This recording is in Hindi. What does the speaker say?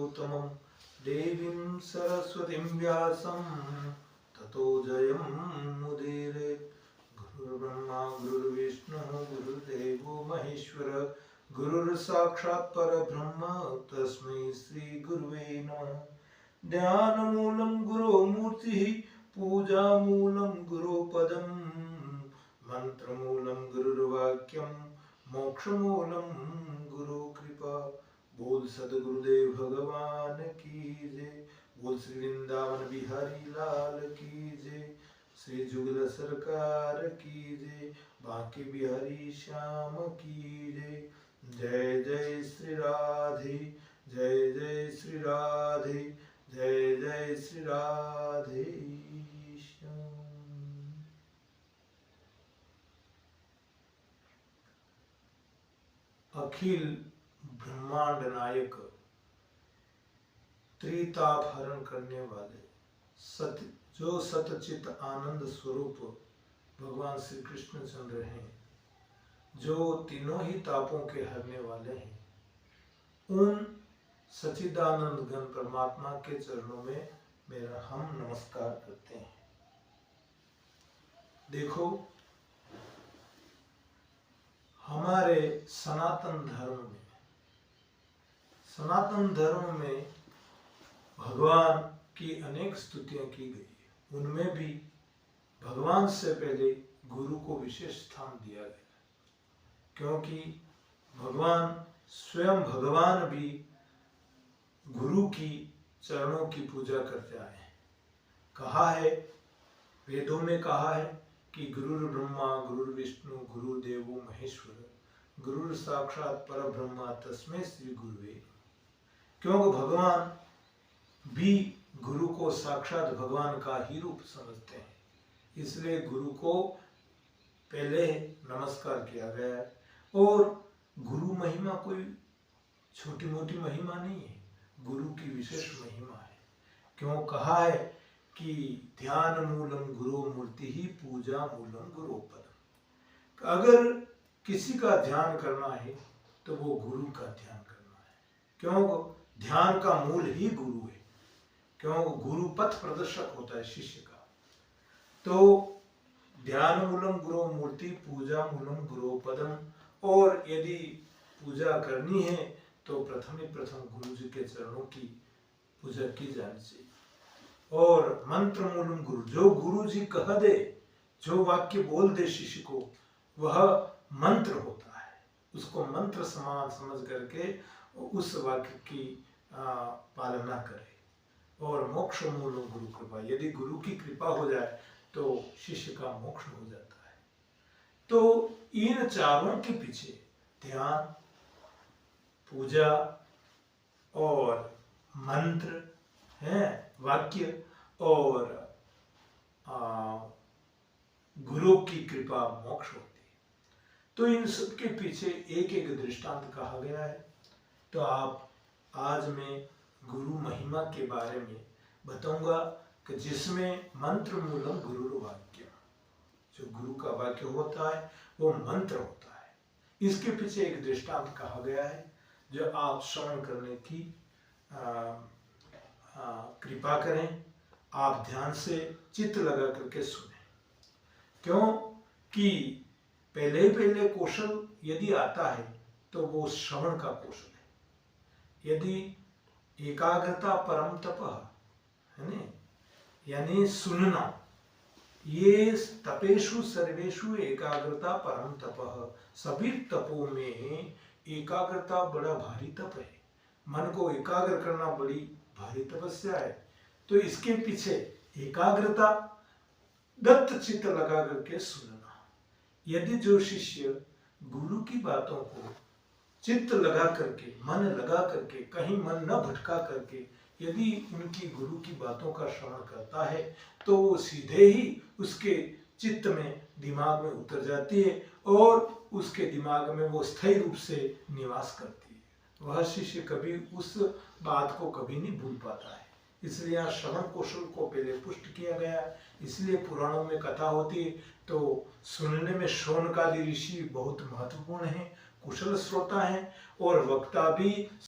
गौतमं देवीं सरस्वतीं व्यासं ततो जयमुदीरये। गुरुर्ब्रह्मा गुरुर्विष्णुः गुरुर्देवो महेश्वर गुरुर्साक्षात् परब्रह्म तस्मै श्री गुरुवे नमः। ध्यानमूलं गुरोर्मूर्तिः पूजामूलं गुरुपदं मंत्रमूलं गुरुर्वाक्यं मोक्षमूलं गुरुकृपा। बोल सद्गुरुदेव भगवान की जय। बोल श्री वृंदावन बिहारी लाल की जय। श्री जुगल सरकार की जय। बांके बिहारी श्याम की जय। जय जय श्री राधे, जय जय श्री राधे, जय जय श्री राधे श्याम। अखिल ब्रह्मांड नायक, त्रिताप हरण करने वाले सत्य जो सतचित आनंद स्वरूप भगवान श्री कृष्ण चंद्र हैं, जो तीनों ही तापों के हरने वाले हैं, उन सच्चिदानंद घन परमात्मा के चरणों में मेरा हम नमस्कार करते हैं। देखो, हमारे सनातन धर्म में भगवान की अनेक स्तुतियां की गई है। उनमें भी भगवान से पहले गुरु को विशेष स्थान दिया गया, क्योंकि भगवान भी गुरु की चरणों की पूजा करते आए हैं। कहा है, वेदों में कहा है कि गुरुर् ब्रह्मा गुरुर्विष्णु गुरुदेवो महेश्वर गुरुर् साक्षात् परब्रह्म तस्मै श्री गुरुवे। क्योंकि भगवान भी गुरु को साक्षात भगवान का ही रूप समझते हैं, इसलिए गुरु को पहले नमस्कार किया गया है। और गुरु महिमा कोई छोटी मोटी महिमा नहीं है, गुरु की विशेष महिमा है। क्यों कहा है कि ध्यान मूलम गुरु मूर्ति ही पूजा मूलम गुरुपदम। अगर किसी का ध्यान करना है तो वो गुरु का ध्यान करना है, क्यों ध्यान का मूल ही गुरु है। क्यों गुरु पथ प्रदर्शक होता है शिष्य का। तो ध्यान मूलम गुरु मूर्ति पूजा मूलम गुरुपदम। और यदि पूजा करनी है तो प्रथम गुरु जी के चरणों की पूजा की जानी चाहिए। और मंत्र मूलम गुरु, जो गुरु जी कह दे, जो वाक्य बोल दे शिष्य को, वह मंत्र होता है। उसको मंत्र समान समझ करके उस वाक्य की पालना करे। और मोक्ष मूलम गुरु कृपा, यदि गुरु की कृपा हो जाए तो शिष्य का मोक्ष हो जाता है। तो इन चारों के पीछे ध्यान, पूजा और मंत्र है, वाक्य और गुरु की कृपा मोक्ष होती है। तो इन सब के पीछे एक एक दृष्टांत कहा गया है। तो आज मैं गुरु महिमा के बारे में बताऊंगा कि जिसमें मंत्र मूलम गुरु वाक्य, जो गुरु का वाक्य होता है वो मंत्र होता है। इसके पीछे एक दृष्टांत कहा गया है, जो आप श्रवण करने की कृपा करें। आप ध्यान से चित्त लगा करके सुने, क्यों कि पहले कौशल यदि आता है तो वो श्रवण का कौशल है। यदि एकाग्रता परम तप है न, यानी सुनना, ये तपेषु सर्वेषु एकाग्रता परम तप। सभी तपों में एकाग्रता बड़ा भारी तप है। मन को एकाग्र करना बड़ी भारी तपस्या है। तो इसके पीछे एकाग्रता, दत्त चित्त लगा करके सुनना। यदि जो शिष्य गुरु की बातों को चित्त लगा करके, मन लगा करके, कहीं मन न भटका करके यदि उनकी गुरु की बातों का श्रवण करता है तो वो सीधे ही उसके चित्त में, दिमाग में उतर जाती है और उसके दिमाग में वो स्थायी रूप से निवास करती है। वह शिष्य कभी उस बात को कभी नहीं भूल पाता है। इसलिए यहाँ श्रवण कौशल को पहले पुष्ट किया गया है। इसलिए पुराणों में कथा होती है तो सुनने में शौनकादि ऋषि बहुत महत्वपूर्ण हैं, कुशल श्रोता हैं और वक्ता भी